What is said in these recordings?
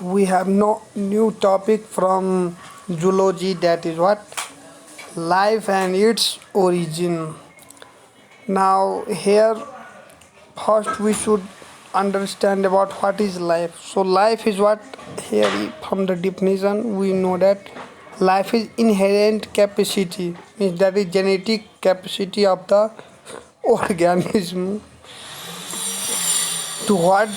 We have no new topic from zoology, that is what? Life and its origin. Now here first we should understand about what is life. So life is what? Here from the definition we know that life is inherent capacity, means that is genetic capacity of the organism to what?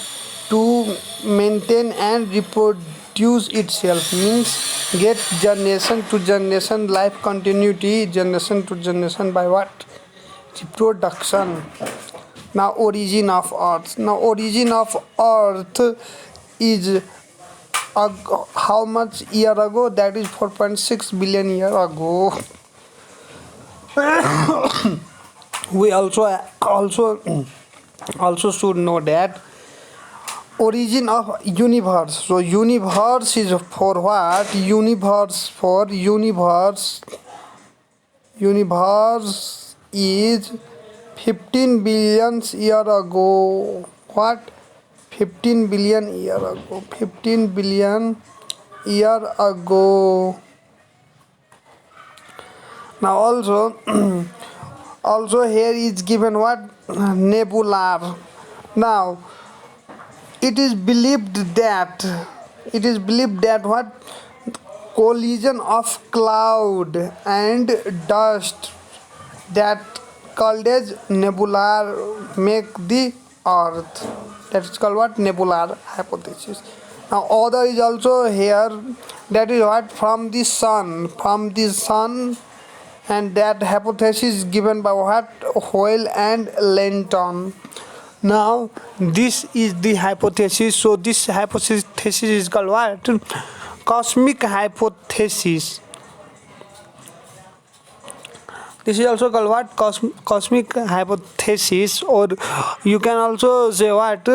To maintain and reproduce itself, means get generation to generation life continuity, generation to generation by what? Reproduction. Now origin of earth. Now origin of earth is how much year ago? That is 4.6 billion year ago. We also should know that origin of universe. So universe is for what? Universe is 15 billion year ago. What? 15 billion year ago. 15 billion year ago. Now also here is given what? Nebular. Now it is believed that what? Collision of cloud and dust, that called as nebular, make the earth. That is called what? Nebular hypothesis. Now other is also here, that is what? From the sun, and that hypothesis is given by what? Hoyle and Lenton. Now this is the hypothesis. So this hypothesis is called what? Cosmic hypothesis. This is also called what? Cosmic hypothesis, or you can also say what?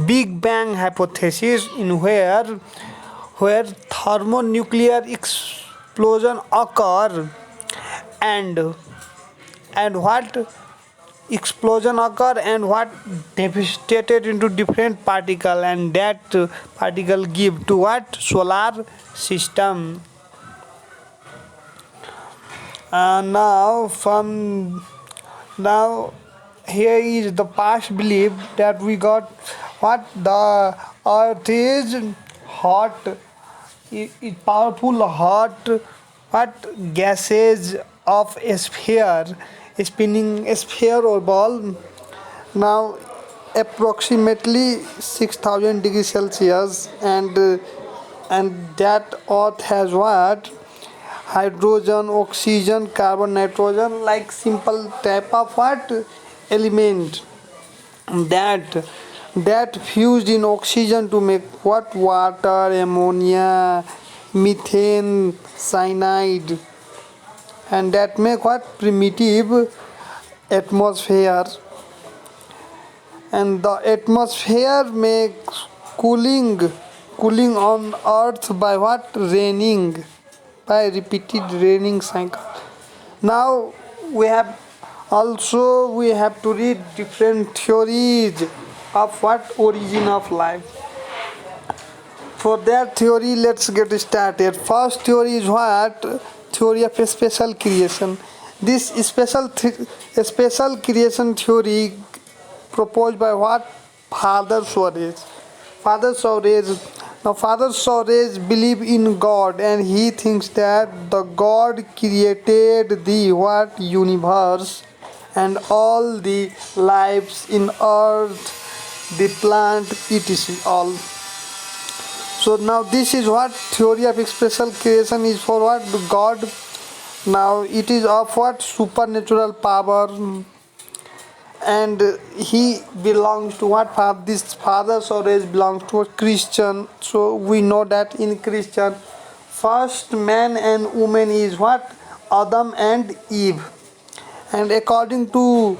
Big Bang hypothesis, in where thermonuclear explosion occur, and what? Explosion occur and what? Devastated into different particle, and that particle give to what? Solar system. Now here is the past belief that we got what? The earth is hot, powerful hot what? Gases of a spinning sphere or ball. Now approximately 6000 degrees Celsius, and that earth has what? Hydrogen, oxygen, carbon, nitrogen, like simple type of what? Element that fused in oxygen to make what? Water, ammonia, methane, cyanide, and that make what? Primitive atmosphere. And the atmosphere makes cooling on earth by what? Raining, by repeated raining cycle. Now we have to read different theories of what? Origin of life. For that theory, let's get started. First theory is what? Theory of special creation. This special creation theory proposed by what? Father Swaraj. Now Father Swaraj believe in God, and he thinks that the God created the what? Universe and all the lives in earth, the plant, etc. all. So now this is what? Theory of special creation is for what? God. Now it is of what? Supernatural power, and he belongs to what? This Father Swaraj belongs to a Christian. So we know that in Christian, first man and woman is what? Adam and Eve. And according to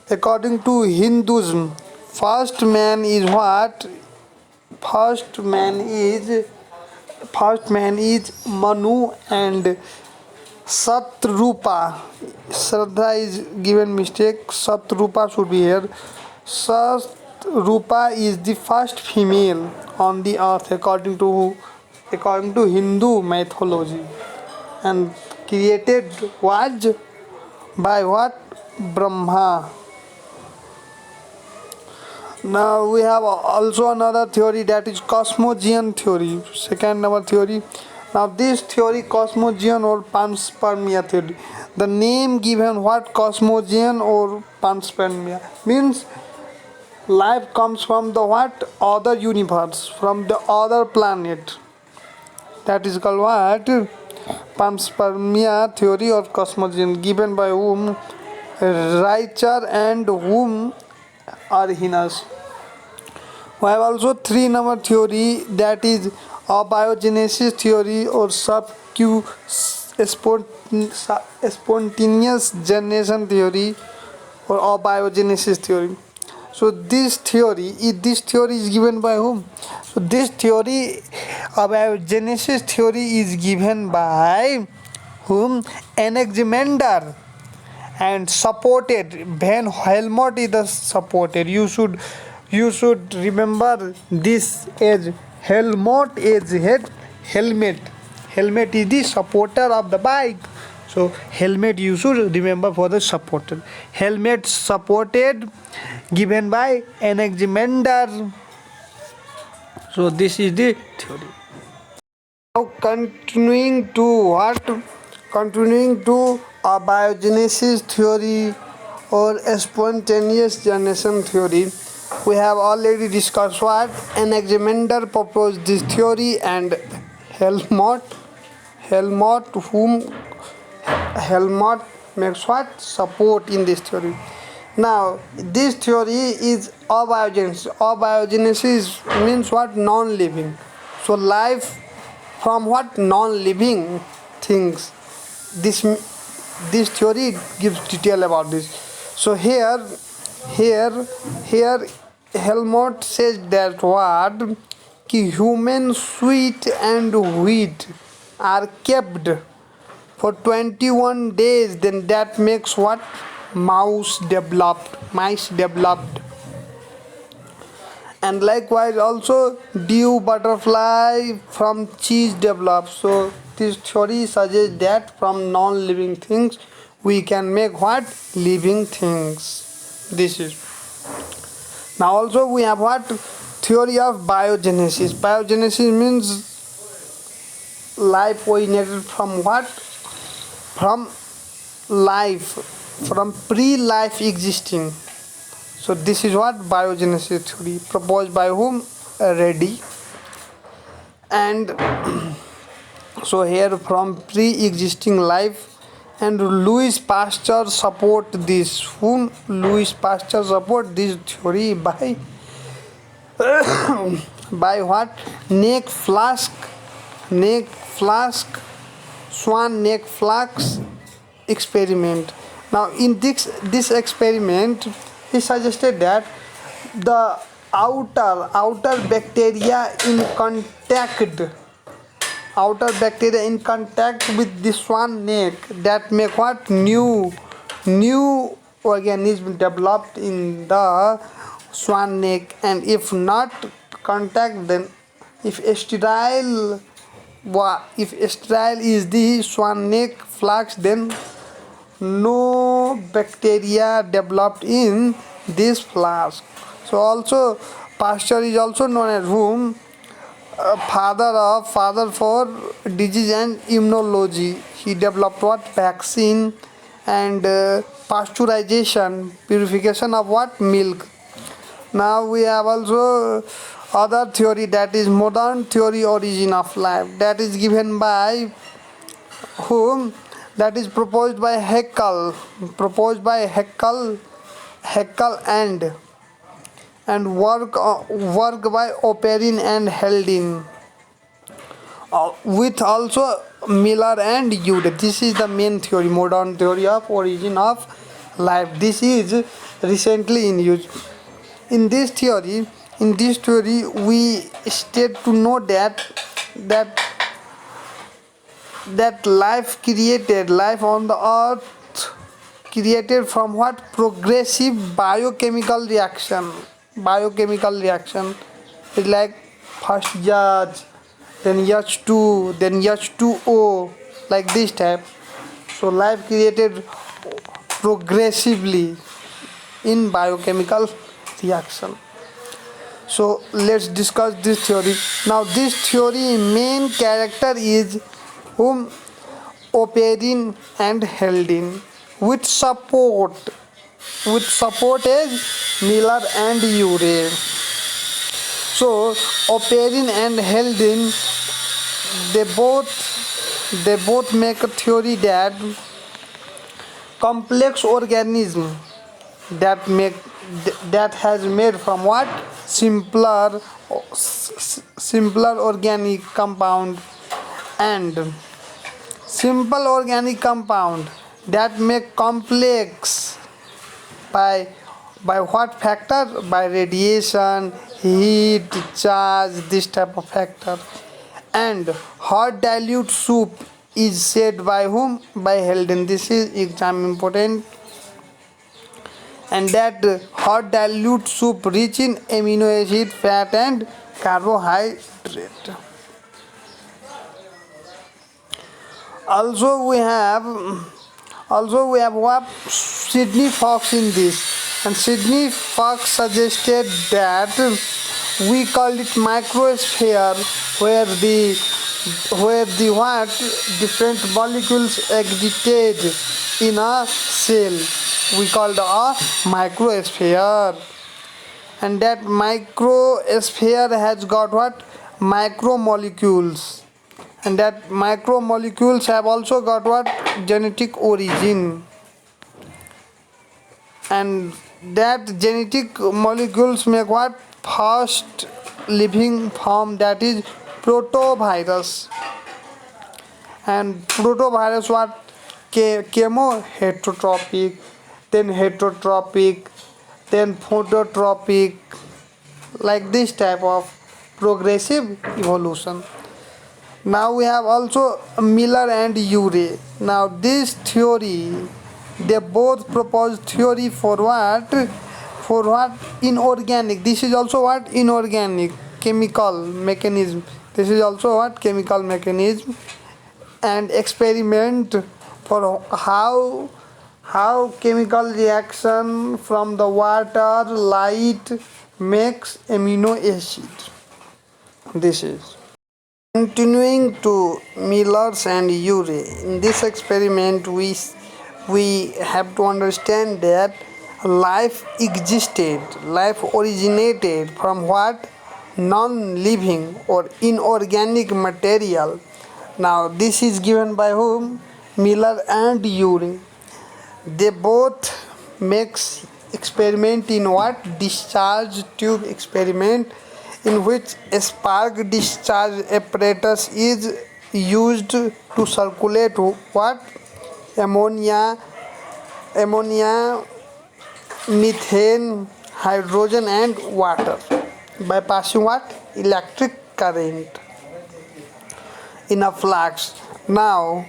Hinduism, first man is what? First man is Manu, and Satrupa. Shraddha is given mistake. Satrupa should be here. Rupa is the first female on the earth according to Hindu mythology, and created was by what? Brahma. Now we have also another theory, that is Cosmogen Theory, second number theory. Now this theory, Cosmogen or panspermia theory, the name given what? Cosmogen or panspermia means life comes from the what? Other universe, from the other planet. That is called what? Panspermia theory or Cosmogen, given by whom? Reicher and whom? Arhinas. We have also three number theory, that is abiogenesis theory or spontaneous generation theory or abiogenesis theory. So this theory is given by whom? So this theory, abiogenesis theory, is given by whom? Anaximander, and supported Van Helmont is the supported. You should remember this as Helmont is head. Helmet is the supporter of the bike. So helmet you should remember for the supporter. Helmet supported, given by Anaximander. So this is the theory. Now continuing to abiogenesis theory or spontaneous generation theory, we have already discussed what? Anaximander proposed this theory, and Helmont makes what? Support in this theory. Now this theory is abiogenesis. Abiogenesis means what? Non-living. So life from what? Non-living things. This theory gives detail about this. So here Helmont says that what? Ki human sweet and wheat are kept for 21 days, then that makes what? Mice developed. And likewise also dew butterfly from cheese develops. So this theory suggests that from non-living things we can make what? Living things. This is. Now also we have what? Theory of biogenesis. Biogenesis means life originated from what? From life, from pre-life existing. So this is what? Biogenesis theory, proposed by whom? Reddy. And so here from pre-existing life, and Louis Pasteur support this. Whom? Louis Pasteur support this theory by by what? Swan neck flask experiment. Now in this experiment, he suggested that the outer bacteria in contact with the swan neck, that make what? New organism developed in the swan neck. And if not contact, then if sterile is the swan neck flask, then no bacteria developed in this flask. So also Pasteur is also known as whom? Father for disease and immunology. He developed what? Vaccine and pasteurization, purification of what? Milk. Now we have also other theory, that is modern theory origin of life, that is given by whom? That is proposed by Haeckel and work by Operin and Haldane, with also Miller and Eude. This is the main theory, modern theory of origin of life. This is recently in use. In this theory we state to know that life on the earth created from what? Progressive biochemical reaction. biochemical reaction. It's like first H, then H2, then H2O, like this type. So life created progressively in biochemical reaction. So let's discuss this theory. Now this theory main character is whom Operin and Heldin with support is Miller and Urey. So Operin and Heldin they both make a theory that complex organism that that has made from what simpler organic compound and simple organic compound that make complex by what factor? By radiation, heat, charge, this type of factor. And hot dilute soup is said by whom? By Heldon. This is exam important. And that hot dilute soup rich in amino acid, fat and carbohydrate. Also we have what Sidney Fox in this, and Sidney Fox suggested that we call it microsphere, where the what different molecules aggregate in a cell. We call it a microsphere, and that microsphere has got what micromolecules, and that micromolecules have also got what genetic origin, and that genetic molecules make what first living form, that is protovirus. And protovirus what chemo heterotropic, then phototropic, like this type of progressive evolution. Now we have also Miller and Urey. Now this theory, they both propose theory for what inorganic. This is also what inorganic chemical mechanism. This is also what chemical mechanism, and experiment for how chemical reaction from the water, light makes amino acid. This is. Continuing to Miller's and Urey, in this experiment we have to understand that life originated from what non-living or inorganic material. Now this is given by whom? Miller and Urey. They both makes experiment in what discharge tube experiment, in which a spark discharge apparatus is used to circulate what ammonia, methane, hydrogen and water by passing what electric current in a flask. Now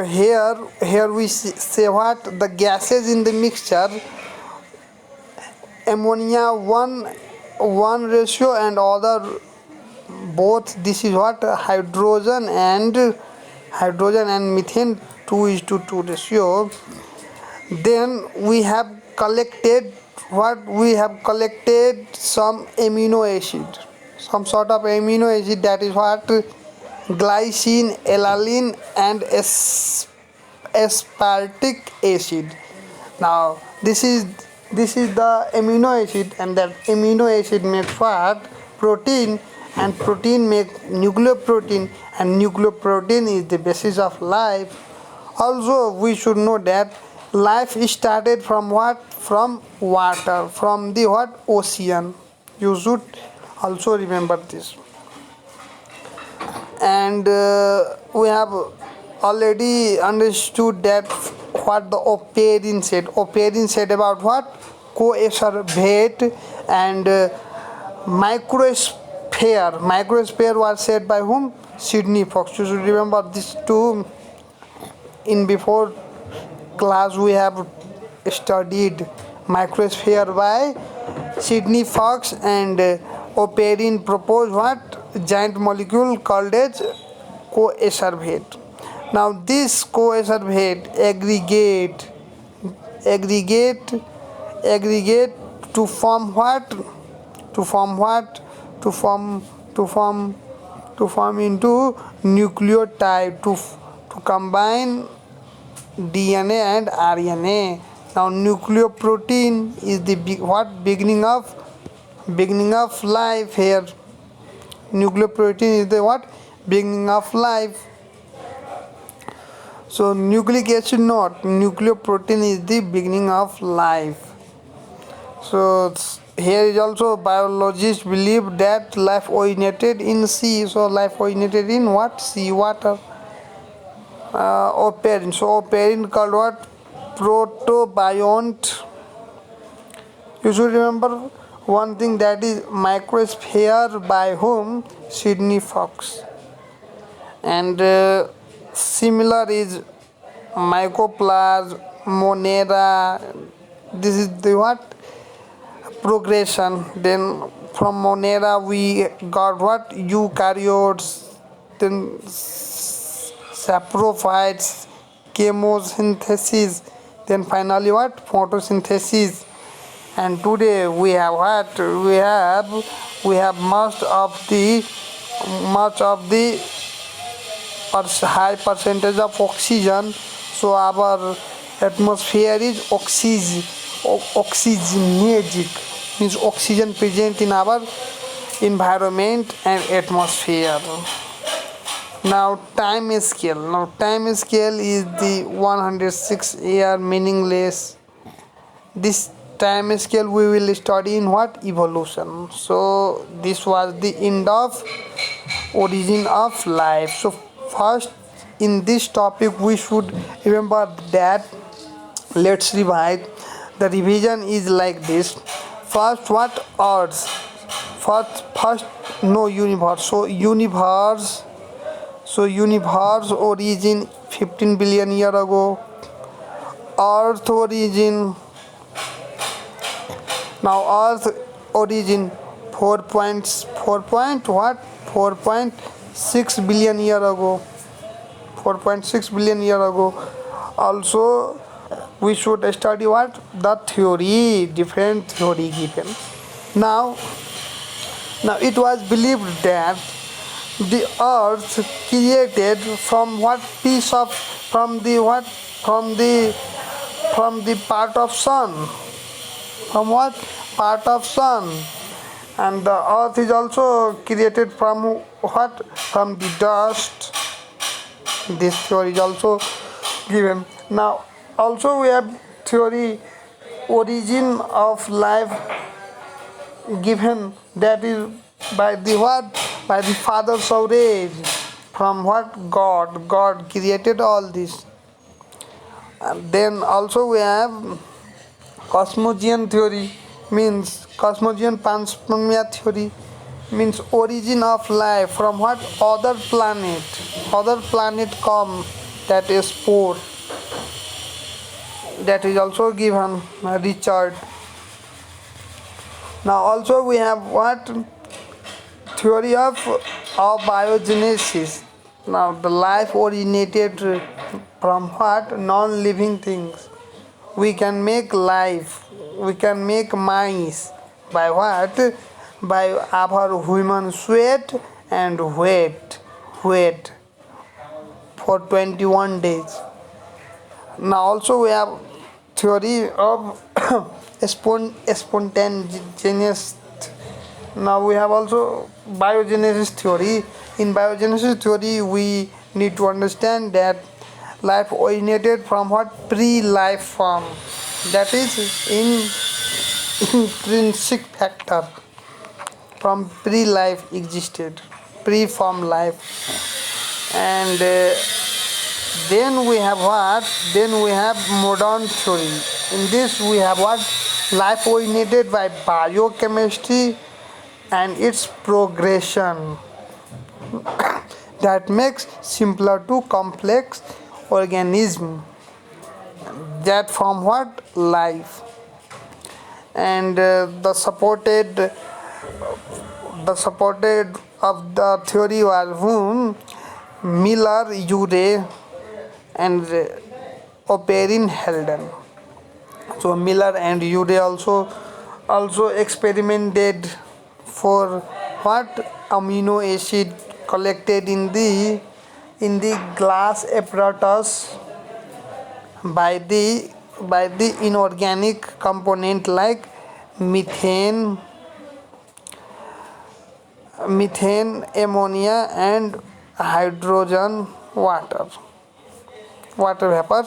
here we say what the gases in the mixture, ammonia 1 ratio and other both, this is what hydrogen and methane 2:2 ratio. Then we have collected some amino acid, some sort of amino acid, that is what glycine, alanine and aspartic acid. Now this is the amino acid, and that amino acid makes what protein, and protein make nucleoprotein, and nucleoprotein is the basis of life. Also we should know that life started from what? From water, from the what? Ocean. You should also remember this. And we have already understood that what the Operin said. Operin said about what? Co-acervate and microsphere. Microsphere was said by whom? Sidney Fox. You should remember this too. In before class we have studied microsphere by Sidney Fox and Oparin proposed what giant molecule called as coacervate. Now this coacervate aggregate aggregate to form what? To form what? To form to form to form into nucleotide to combine DNA and RNA. Now nucleoprotein is the beginning of life here. Nucleoprotein is the what? Beginning of life. So nucleic acid not. Nucleoprotein is the beginning of life. So here is also biologists believe that life originated in sea. So life originated in what? Sea water. Oparin. So oparin called what? Protobiont. You should remember one thing, that is microsphere by whom? Sidney Fox. And similar is mycoplasma, monera. This is the what? Progression. Then from monera we got what? Eukaryotes. Then saprophytes, chemosynthesis. Then finally what? Photosynthesis. And today we have what? We have much of the high percentage of oxygen. So our atmosphere is oxygenated, means oxygen present in our environment and atmosphere. Now time scale. Now time scale is the 106 year meaningless. This time scale we will study in what? Evolution. So this was the end of origin of life. So first in this topic we should remember that, let's revise. The revision is like this. First what? Earth. First no universe. So universe origin 15 billion year ago. Earth origin. Now Earth origin 4.6 billion year ago. 4.6 billion year ago. Also we should study what? The theory, different theory given. Now it was believed that the earth created from what? Piece of from the part of sun. From what? Part of sun. And the earth is also created from what? From the dust. This theory is also given. Now also we have theory origin of life given, that is by the what? By the Father Sauraj. From what? God created all this. And then also we have Cosmogen theory, means Cosmogen panspermia theory, means origin of life from what? Other planet come, that is spore. That is also given, Richard. Now also we have what? Theory of biogenesis. Now the life originated from what? Non-living things. We can make life, we can make mice by what? By our human sweat and wait for 21 days. Now also we have theory of spontaneous. Now we have also biogenesis theory. In biogenesis theory we need to understand that life originated from what? Pre-life form. That is intrinsic factor. From pre-life existed, pre-form life. And then we have what? Then we have modern theory. In this we have what? Life originated by biochemistry and its progression that makes simpler to complex organism that form what? Life. and the supported of the theory was whom Miller, Urey, and Operin Helden. So Miller and Urey also experimented for what amino acid collected in the glass apparatus by the inorganic component like methane, ammonia, and hydrogen water vapor.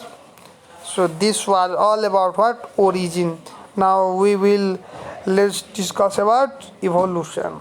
So this was all about what origin. Now let's discuss about evolution.